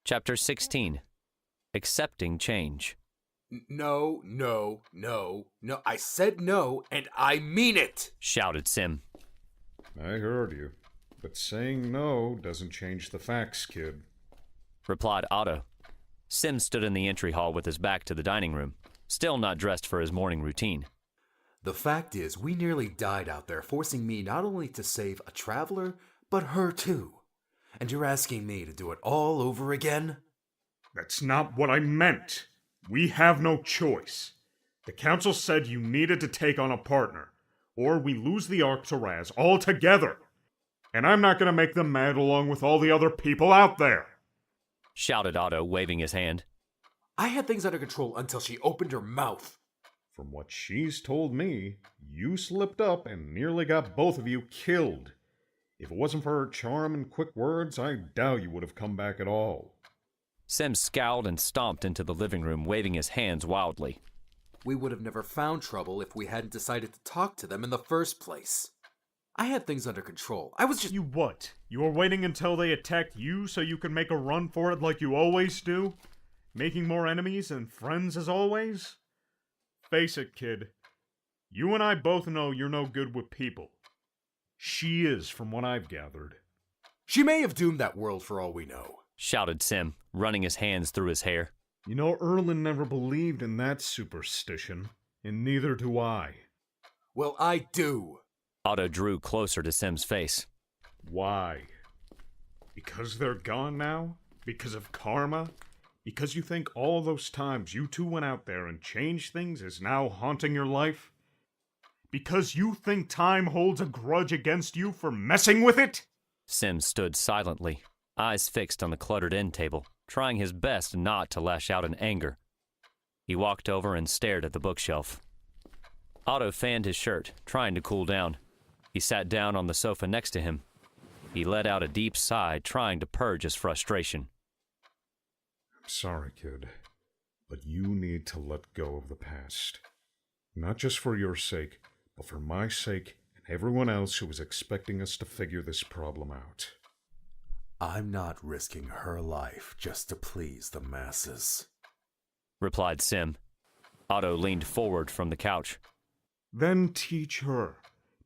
Chapter 16. Accepting Change. No. I said no, and I mean it, shouted Sem. I heard you, but saying no doesn't change the facts, kid, replied Otto. Sem stood in the entry hall with his back to the dining room, still not dressed for his morning routine. The fact is, we nearly died out there, forcing me not only to save a traveler, but her too. And you're asking me to do it all over again? That's not what I meant. We have no choice. The council said you needed to take on a partner, or we lose the Ark to Raz altogether. And I'm not going to make them mad along with all the other people out there, shouted Otto, waving his hand. I had things under control until she opened her mouth. From what she's told me, you slipped up and nearly got both of you killed. If it wasn't for her charm and quick words, I doubt you would have come back at all. Sem scowled and stomped into the living room, waving his hands wildly. We would have never found trouble if we hadn't decided to talk to them in the first place. I had things under control. I was just... You what? You were waiting until they attacked you so you could make a run for it like you always do? Making more enemies and friends as always? Face it, kid. You and I both know you're no good with people. She is, from what I've gathered. She may have doomed that world for all we know, shouted Sem, running his hands through his hair. You know, Erlen never believed in that superstition, and neither do I. Well, I do. Otto drew closer to Sem's face. Why? Because they're gone now? Because of karma? Because you think all those times you two went out there and changed things is now haunting your life? Because you think time holds a grudge against you for messing with it? Sem stood silently, eyes fixed on the cluttered end table, trying his best not to lash out in anger. He walked over and stared at the bookshelf. Otto fanned his shirt, trying to cool down. He sat down on the sofa next to him. He let out a deep sigh, trying to purge his frustration. I'm sorry, kid, but you need to let go of the past. Not just for your sake, but for my sake and everyone else who was expecting us to figure this problem out. I'm not risking her life just to please the masses, replied Sem. Otto leaned forward from the couch. Then teach her.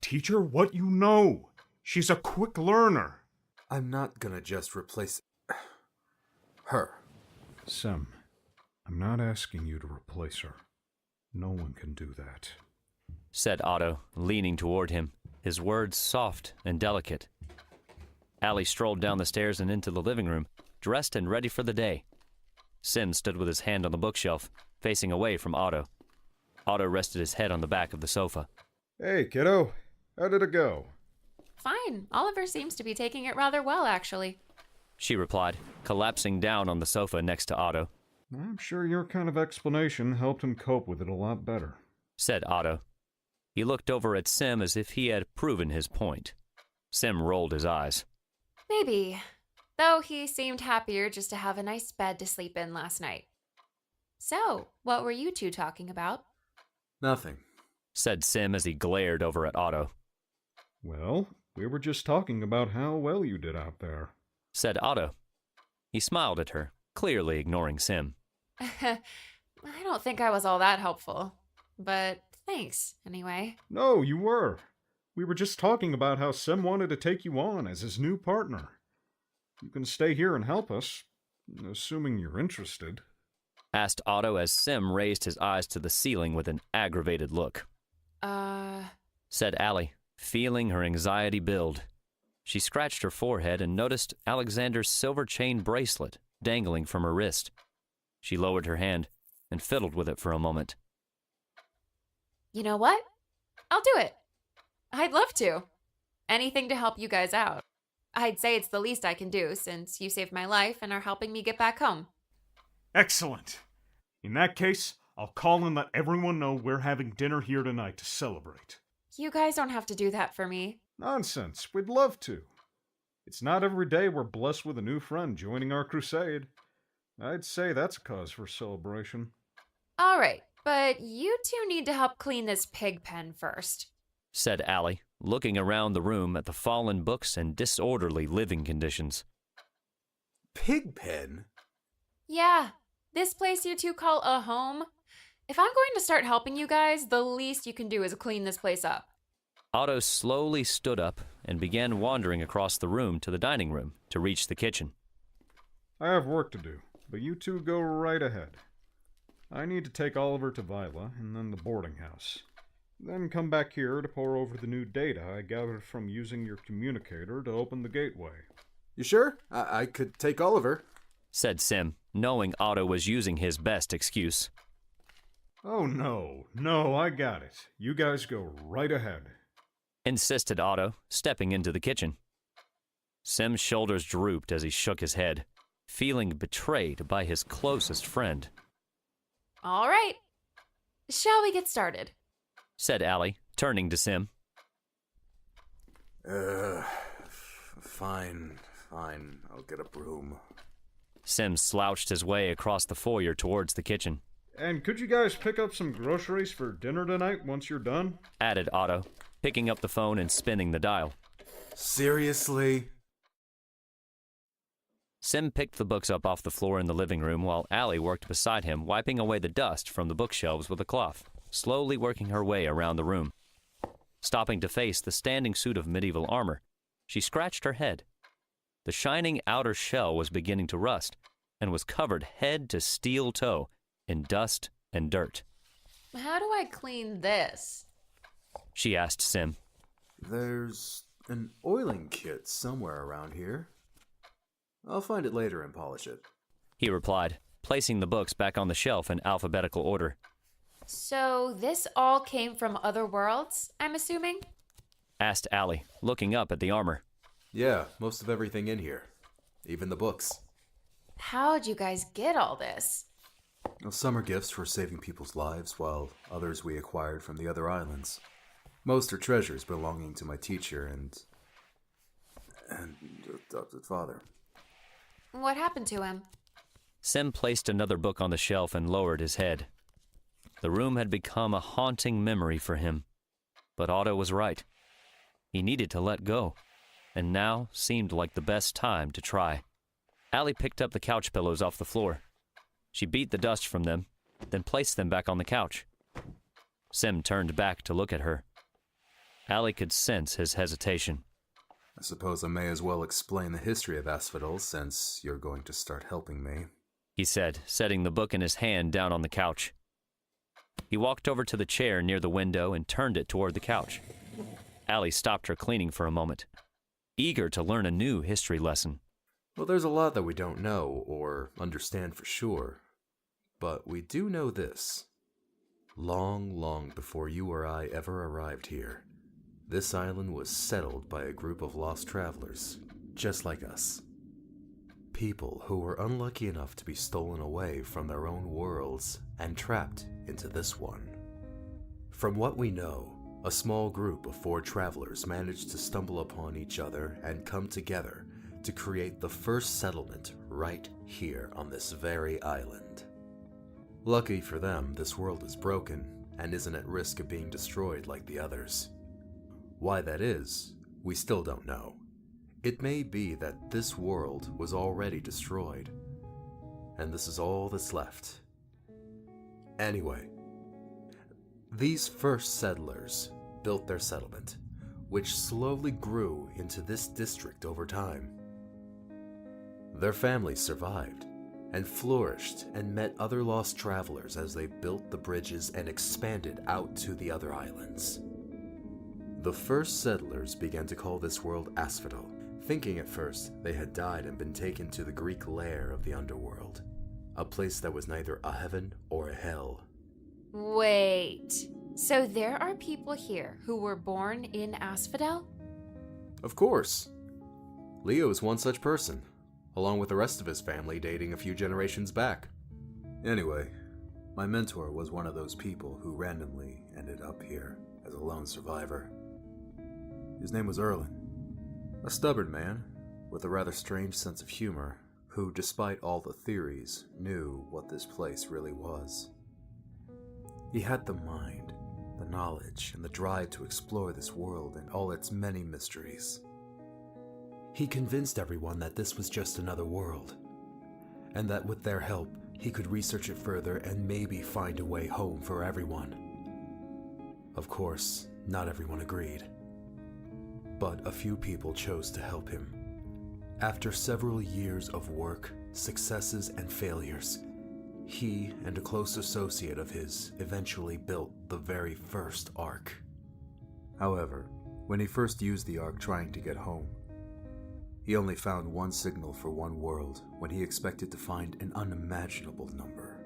Teach her what you know. She's a quick learner. I'm not gonna just replace her. Sem, I'm not asking you to replace her. No one can do that, said Otto, leaning toward him, his words soft and delicate. Allie strolled down the stairs and into the living room, dressed and ready for the day. Sem stood with his hand on the bookshelf, facing away from Otto. Otto rested his head on the back of the sofa. Hey, kiddo. How did it go? Fine. Oliver seems to be taking it rather well, actually, she replied, collapsing down on the sofa next to Otto. I'm sure your kind of explanation helped him cope with it a lot better, said Otto. He looked over at Sem as if he had proven his point. Sem rolled his eyes. Maybe. Though he seemed happier just to have a nice bed to sleep in last night. So, what were you two talking about? Nothing, said Sem as he glared over at Otto. Well, we were just talking about how well you did out there, said Otto. He smiled at her, clearly ignoring Sem. I don't think I was all that helpful, but thanks, anyway. No, you were. We were just talking about how Sem wanted to take you on as his new partner. You can stay here and help us, assuming you're interested, asked Otto as Sem raised his eyes to the ceiling with an aggravated look. Said Allie, feeling her anxiety build. She scratched her forehead and noticed Alexander's silver chain bracelet dangling from her wrist. She lowered her hand and fiddled with it for a moment. You know what? I'll do it. I'd love to. Anything to help you guys out. I'd say it's the least I can do, since you saved my life and are helping me get back home. Excellent. In that case, I'll call and let everyone know we're having dinner here tonight to celebrate. You guys don't have to do that for me. Nonsense. We'd love to. It's not every day we're blessed with a new friend joining our crusade. I'd say that's a cause for celebration. All right, but you two need to help clean this pig pen first, said Allie, looking around the room at the fallen books and disorderly living conditions. Pig pen? Yeah, this place you two call a home. If I'm going to start helping you guys, the least you can do is clean this place up. Otto slowly stood up and began wandering across the room to the dining room to reach the kitchen. I have work to do, but you two go right ahead. I need to take Oliver to Vila and then the boarding house. Then come back here to pour over the new data I gathered from using your communicator to open the gateway. You sure? I could take Oliver, said Sem, knowing Otto was using his best excuse. Oh no, I got it. You guys go right ahead, insisted Otto, stepping into the kitchen. Sem's shoulders drooped as he shook his head, feeling betrayed by his closest friend. All right. Shall we get started? Said Allie, turning to Sem. Fine. I'll get a broom. Sem slouched his way across the foyer towards the kitchen. And could you guys pick up some groceries for dinner tonight once you're done? Added Otto, picking up the phone and spinning the dial. Seriously? Sem picked the books up off the floor in the living room while Allie worked beside him, wiping away the dust from the bookshelves with a cloth, slowly working her way around the room. Stopping to face the standing suit of medieval armor, she scratched her head. The shining outer shell was beginning to rust and was covered head to steel toe in dust and dirt. How do I clean this? She asked Sem. There's an oiling kit somewhere around here. I'll find it later and polish it, he replied, placing the books back on the shelf in alphabetical order. So this all came from other worlds, I'm assuming? Asked Allie, looking up at the armor. Yeah, most of everything in here. Even the books. How'd you guys get all this? Well, some are gifts for saving people's lives, while others we acquired from the other islands. Most are treasures belonging to my teacher and adopted father. What happened to him? Sem placed another book on the shelf and lowered his head. The room had become a haunting memory for him. But Otto was right. He needed to let go, and now seemed like the best time to try. Allie picked up the couch pillows off the floor. She beat the dust from them, then placed them back on the couch. Sem turned back to look at her. Allie could sense his hesitation. I suppose I may as well explain the history of Asphodel since you're going to start helping me, he said, setting the book in his hand down on the couch. He walked over to the chair near the window and turned it toward the couch. Allie stopped her cleaning for a moment, eager to learn a new history lesson. Well, there's a lot that we don't know or understand for sure, but we do know this. Long before you or I ever arrived here, this island was settled by a group of lost travelers, just like us. People who were unlucky enough to be stolen away from their own worlds and trapped into this one. From what we know, a small group of 4 travelers managed to stumble upon each other and come together to create the first settlement right here on this very island. Lucky for them, this world is broken and isn't at risk of being destroyed like the others. Why that is, we still don't know. It may be that this world was already destroyed, and this is all that's left. Anyway, these first settlers built their settlement, which slowly grew into this district over time. Their families survived and flourished and met other lost travelers as they built the bridges and expanded out to the other islands. The first settlers began to call this world Asphodel, thinking at first they had died and been taken to the Greek lair of the underworld, a place that was neither a heaven or a hell. Wait, so there are people here who were born in Asphodel? Of course. Leo is one such person, along with the rest of his family dating a few generations back. Anyway, my mentor was one of those people who randomly ended up here as a lone survivor. His name was Erlen, a stubborn man with a rather strange sense of humor who, despite all the theories, knew what this place really was. He had the mind, the knowledge, and the drive to explore this world and all its many mysteries. He convinced everyone that this was just another world, and that with their help, he could research it further and maybe find a way home for everyone. Of course, not everyone agreed, but a few people chose to help him. After several years of work, successes, and failures, he and a close associate of his eventually built the very first Ark. However, when he first used the Ark trying to get home, he only found one signal for one world when he expected to find an unimaginable number.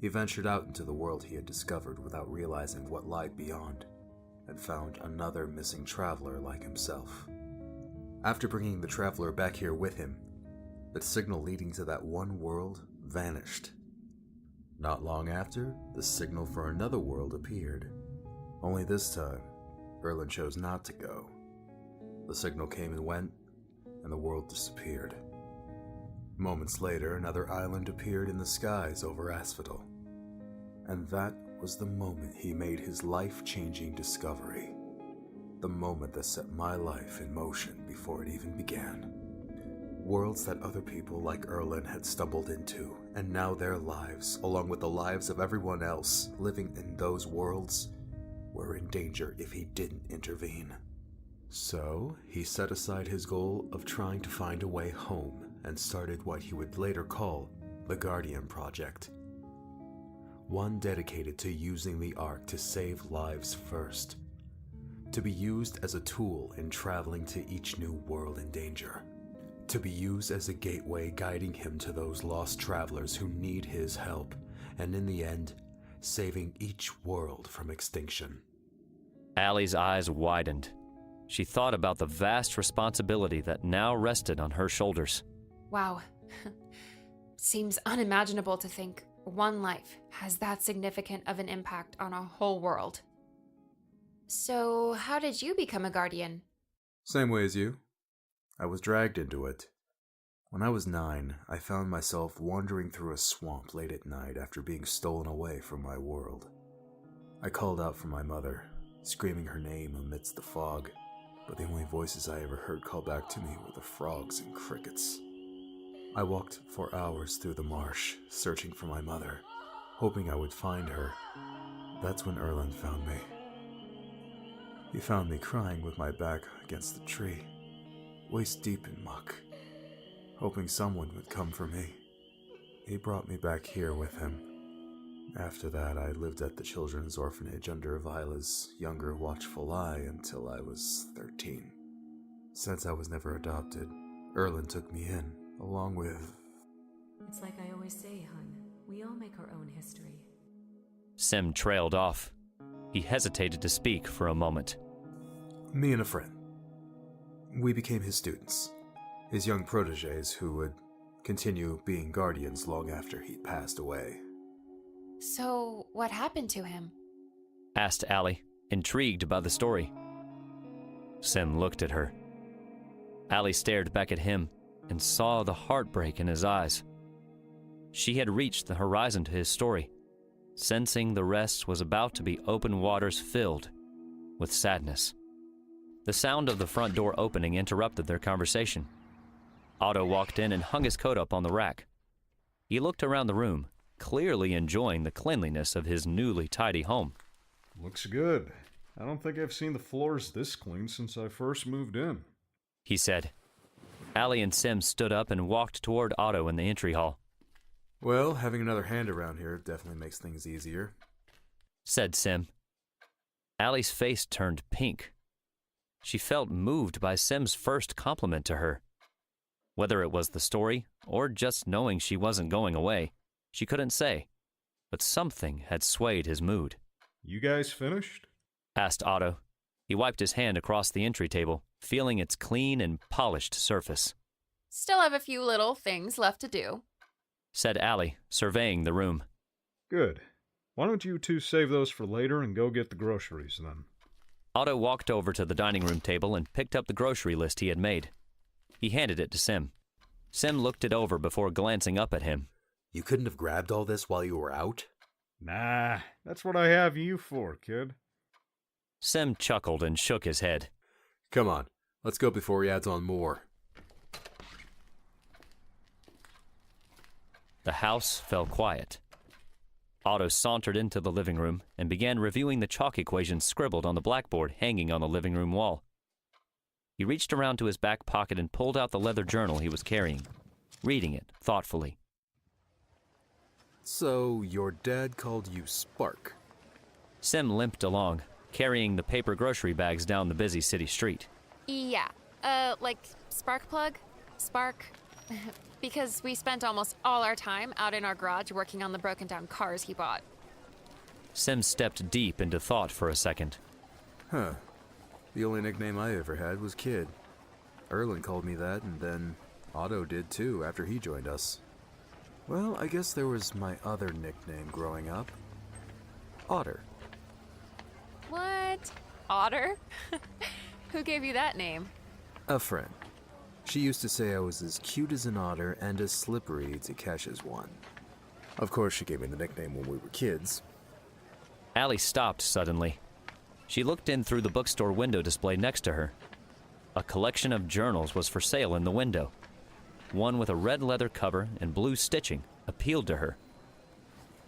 He ventured out into the world he had discovered without realizing what lied beyond, and found another missing traveler like himself. After bringing the traveler back here with him, the signal leading to that one world vanished. Not long after, the signal for another world appeared. Only this time, Erlen chose not to go. The signal came and went, and the world disappeared. Moments later, another island appeared in the skies over Asphodel. And that was the moment he made his life-changing discovery. The moment that set my life in motion before it even began. Worlds that other people like Erlen had stumbled into, and now their lives, along with the lives of everyone else living in those worlds, were in danger if he didn't intervene. So, he set aside his goal of trying to find a way home and started what he would later call the Guardian Project. One dedicated to using the Ark to save lives first, to be used as a tool in traveling to each new world in danger, to be used as a gateway guiding him to those lost travelers who need his help, and in the end, saving each world from extinction. Allie's eyes widened. She thought about the vast responsibility that now rested on her shoulders. Wow. Seems unimaginable to think one life has that significant of an impact on a whole world. So, how did you become a guardian? Same way as you. I was dragged into it. When I was 9, I found myself wandering through a swamp late at night after being stolen away from my world. I called out for my mother, screaming her name amidst the fog, but the only voices I ever heard call back to me were the frogs and crickets. I walked for hours through the marsh, searching for my mother, hoping I would find her. That's when Erlen found me. He found me crying with my back against the tree, waist deep in muck, hoping someone would come for me. He brought me back here with him. After that, I lived at the children's orphanage under Vila's younger watchful eye until I was 13. Since I was never adopted, Erlen took me in, along with... It's like I always say, hun. We all make our own history. Sem trailed off. He hesitated to speak for a moment. Me and a friend. We became his students, his young protégés who would continue being guardians long after he'd passed away. So, what happened to him? Asked Allie, intrigued by the story. Sem looked at her. Allie stared back at him and saw the heartbreak in his eyes. She had reached the horizon to his story, sensing the rest was about to be open waters filled with sadness. The sound of the front door opening interrupted their conversation. Otto walked in and hung his coat up on the rack. He looked around the room, clearly enjoying the cleanliness of his newly tidy home. Looks good. I don't think I've seen the floors this clean since I first moved in, he said. Allie and Sem stood up and walked toward Otto in the entry hall. Well, having another hand around here definitely makes things easier, said Sem. Allie's face turned pink. She felt moved by Sem's first compliment to her. Whether it was the story or just knowing she wasn't going away, she couldn't say, but something had swayed his mood. You guys finished? Asked Otto. He wiped his hand across the entry table, feeling its clean and polished surface. Still have a few little things left to do, said Allie, surveying the room. Good. Why don't you two save those for later and go get the groceries then? Otto walked over to the dining room table and picked up the grocery list he had made. He handed it to Sem. Sem looked it over before glancing up at him. You couldn't have grabbed all this while you were out? Nah, that's what I have you for, kid. Sem chuckled and shook his head. Come on, let's go before he adds on more. The house fell quiet. Otto sauntered into the living room and began reviewing the chalk equations scribbled on the blackboard hanging on the living room wall. He reached around to his back pocket and pulled out the leather journal he was carrying, reading it thoughtfully. So, your dad called you Spark? Sem limped along, carrying the paper grocery bags down the busy city street. Yeah, like spark plug? Spark? Because we spent almost all our time out in our garage working on the broken down cars he bought. Sem stepped deep into thought for a second. Huh. The only nickname I ever had was Kid. Erlen called me that, and then Otto did too after he joined us. Well, I guess there was my other nickname growing up. Otter. What? Otter? Who gave you that name? A friend. She used to say I was as cute as an otter and as slippery to catch as one. Of course, she gave me the nickname when we were kids. Allie stopped suddenly. She looked in through the bookstore window display next to her. A collection of journals was for sale in the window. One with a red leather cover and blue stitching appealed to her.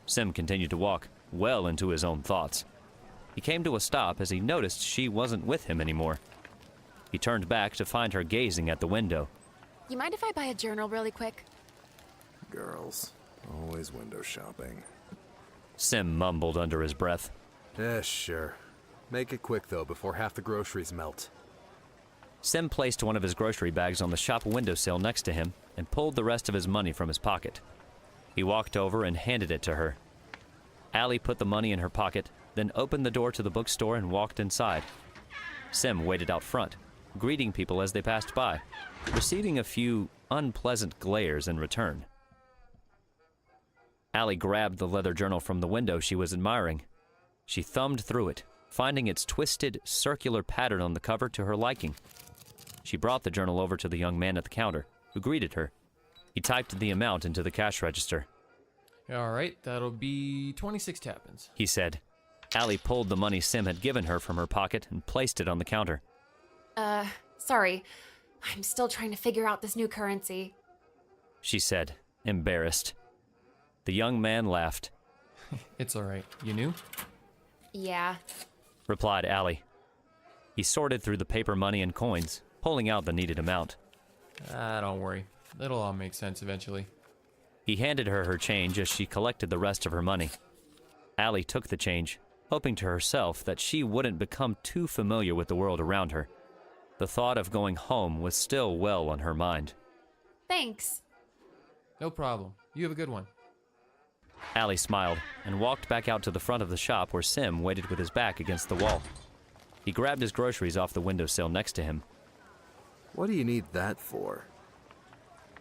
Sem continued to walk, well into his own thoughts. He came to a stop as he noticed she wasn't with him anymore. He turned back to find her gazing at the window. You mind if I buy a journal really quick? Girls. Always window shopping. Sem mumbled under his breath. Yeah, sure. Make it quick, though, before half the groceries melt. Sem placed one of his grocery bags on the shop windowsill next to him and pulled the rest of his money from his pocket. He walked over and handed it to her. Allie put the money in her pocket, then opened the door to the bookstore and walked inside. Sem waited out front, greeting people as they passed by, receiving a few unpleasant glares in return. Allie grabbed the leather journal from the window she was admiring. She thumbed through it, finding its twisted, circular pattern on the cover to her liking. She brought the journal over to the young man at the counter, who greeted her. He typed the amount into the cash register. All right, that'll be 26 tappins. He said. Allie pulled the money Sem had given her from her pocket and placed it on the counter. Sorry. I'm still trying to figure out this new currency. She said, embarrassed. The young man laughed. It's all right. You knew? Yeah. Replied Allie. He sorted through the paper money and coins, pulling out the needed amount. Don't worry. It'll all make sense eventually. He handed her her change as she collected the rest of her money. Allie took the change, hoping to herself that she wouldn't become too familiar with the world around her. The thought of going home was still well on her mind. Thanks. No problem. You have a good one. Allie smiled and walked back out to the front of the shop where Sem waited with his back against the wall. He grabbed his groceries off the windowsill next to him. What do you need that for?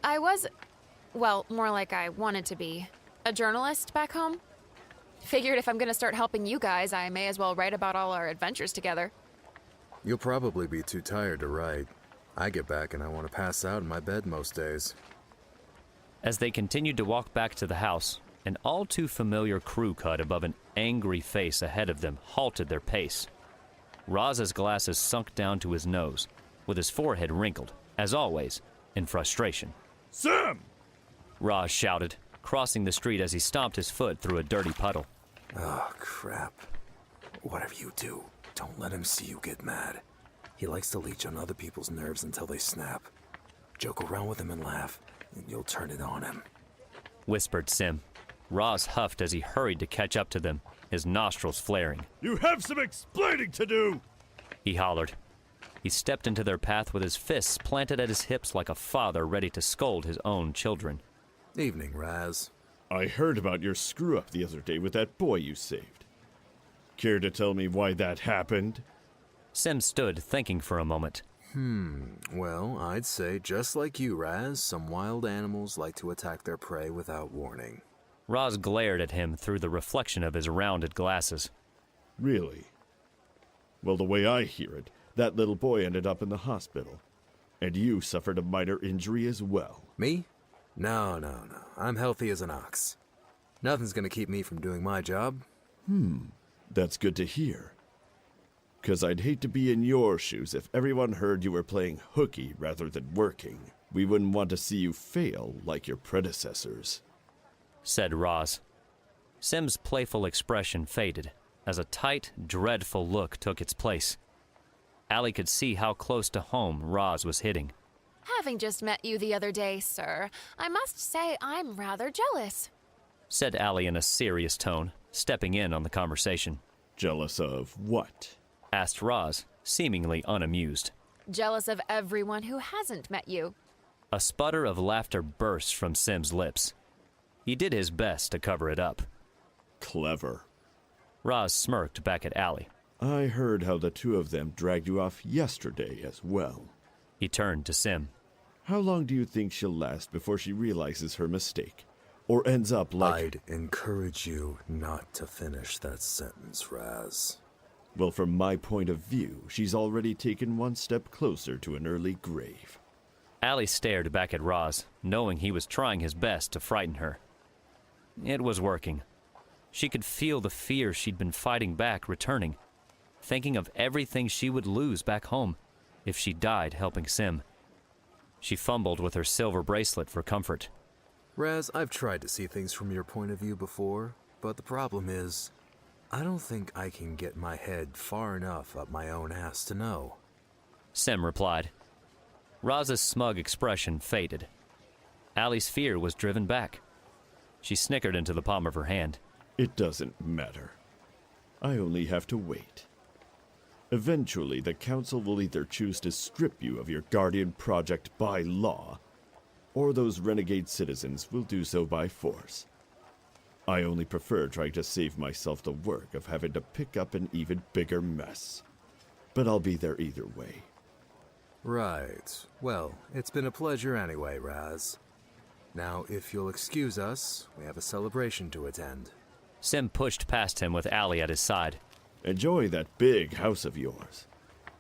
I was, well, more like I wanted to be, a journalist back home. Figured if I'm gonna start helping you guys, I may as well write about all our adventures together. You'll probably be too tired to write. I get back and I want to pass out in my bed most days. As they continued to walk back to the house, an all too familiar crew cut above an angry face ahead of them halted their pace. Raz's glasses sunk down to his nose, with his forehead wrinkled, as always, in frustration. Sem! Raz shouted, crossing the street as he stomped his foot through a dirty puddle. Oh, crap. Whatever you do, don't let him see you get mad. He likes to leech on other people's nerves until they snap. Joke around with him and laugh, and you'll turn it on him. Whispered Sem. Raz huffed as he hurried to catch up to them, his nostrils flaring. You have some explaining to do! He hollered. He stepped into their path with his fists planted at his hips like a father ready to scold his own children. Evening, Raz. I heard about your screw-up the other day with that boy you saved. Care to tell me why that happened? Sem stood thinking for a moment. Well, I'd say just like you, Raz, some wild animals like to attack their prey without warning. Raz glared at him through the reflection of his rounded glasses. Really? Well, the way I hear it, that little boy ended up in the hospital. And you suffered a minor injury as well. Me? No. I'm healthy as an ox. Nothing's gonna keep me from doing my job. That's good to hear. 'Cause I'd hate to be in your shoes if everyone heard you were playing hooky rather than working. We wouldn't want to see you fail like your predecessors. said Roz. Sem's playful expression faded as a tight, dreadful look took its place. Allie could see how close to home Roz was hitting. Having just met you the other day, sir, I must say I'm rather jealous, said Allie in a serious tone, stepping in on the conversation. Jealous of what? Asked Roz, seemingly unamused. Jealous of everyone who hasn't met you. A sputter of laughter burst from Sem's lips. He did his best to cover it up. Clever. Roz smirked back at Allie. I heard how the two of them dragged you off yesterday as well. He turned to Sem. How long do you think she'll last before she realizes her mistake? Or ends up like... I'd encourage you not to finish that sentence, Raz. Well, from my point of view, she's already taken one step closer to an early grave. Allie stared back at Roz, knowing he was trying his best to frighten her. It was working. She could feel the fear she'd been fighting back returning, thinking of everything she would lose back home if she died helping Sem. She fumbled with her silver bracelet for comfort. Raz, I've tried to see things from your point of view before, but the problem is, I don't think I can get my head far enough up my own ass to know. Sem replied. Roz's smug expression faded. Allie's fear was driven back. She snickered into the palm of her hand. It doesn't matter. I only have to wait. Eventually, the Council will either choose to strip you of your Guardian project by law, or those renegade citizens will do so by force. I only prefer trying to save myself the work of having to pick up an even bigger mess. But I'll be there either way. Right. Well, it's been a pleasure anyway, Raz. Now, if you'll excuse us, we have a celebration to attend. Sem pushed past him with Allie at his side. Enjoy that big house of yours.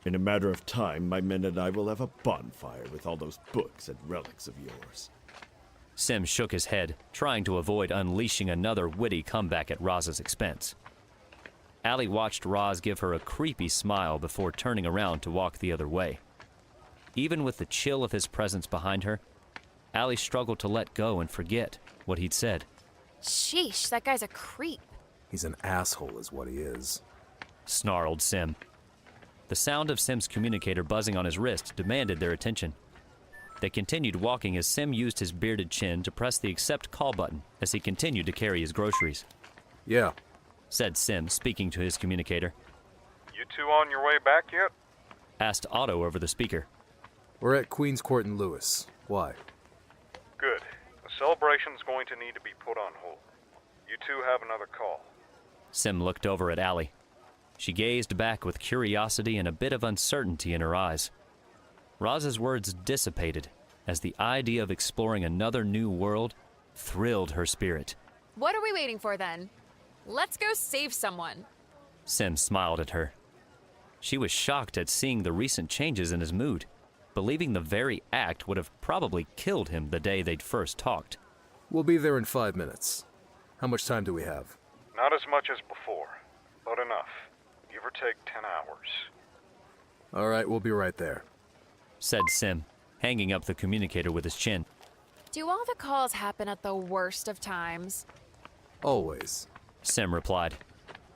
In a matter of time, my men and I will have a bonfire with all those books and relics of yours. Sem shook his head, trying to avoid unleashing another witty comeback at Roz's expense. Allie watched Roz give her a creepy smile before turning around to walk the other way. Even with the chill of his presence behind her, Allie struggled to let go and forget what he'd said. Sheesh, that guy's a creep. He's an asshole is what he is. Snarled Sem. The sound of Sem's communicator buzzing on his wrist demanded their attention. They continued walking as Sem used his bearded chin to press the accept call button as he continued to carry his groceries. Yeah, Said Sem, speaking to his communicator. You two on your way back yet? Asked Otto over the speaker. we're at Queen's Court in Lewis. Why? Good. The celebration's going to need to be put on hold. You two have another call. Sem looked over at Allie. She gazed back with curiosity and a bit of uncertainty in her eyes. Roz's words dissipated as the idea of exploring another new world thrilled her spirit. What are we waiting for then? Let's go save someone. Sem smiled at her. She was shocked at seeing the recent changes in his mood, believing the very act would have probably killed him the day they'd first talked. We'll be there in 5 minutes. How much time do we have? Not as much as before, but enough. Give or take 10 hours. All right, we'll be right there. Said Sem, hanging up the communicator with his chin. Do all the calls happen at the worst of times? Always. Sem replied.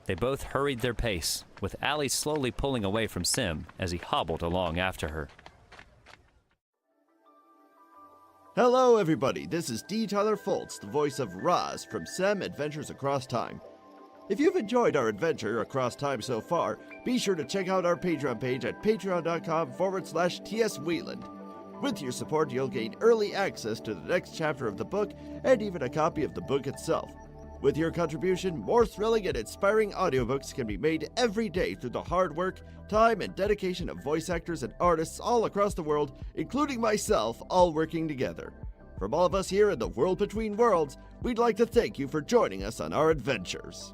They both hurried their pace, with Allie slowly pulling away from Sem as he hobbled along after her. Hello, everybody. This is D. Tyler Fultz, the voice of Roz from Sem Adventures Across Time. If you've enjoyed our adventure across time so far, be sure to check out our Patreon page at patreon.com/TS Wieland. With your support, you'll gain early access to the next chapter of the book and even a copy of the book itself. With your contribution, more thrilling and inspiring audiobooks can be made every day through the hard work, time, and dedication of voice actors and artists all across the world, including myself, all working together. From all of us here in the World Between Worlds, we'd like to thank you for joining us on our adventures.